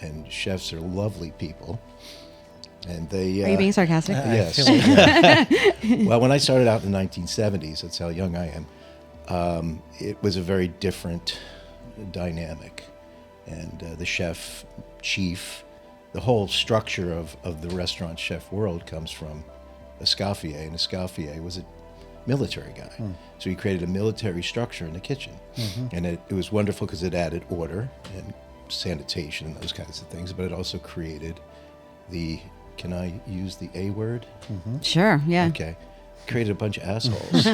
and chefs are lovely people. And they... Are you being sarcastic? Yes. Well, when I started out in the 1970s, that's how young I am, it was a very different dynamic. And the chef, chief, the whole structure of the restaurant chef world comes from Escoffier, and Escoffier was a military guy. So he created a military structure in the kitchen. And it was wonderful because it added order and sanitation and those kinds of things, but it also created the, can I use the A word? Sure, yeah. Okay. Created a bunch of assholes.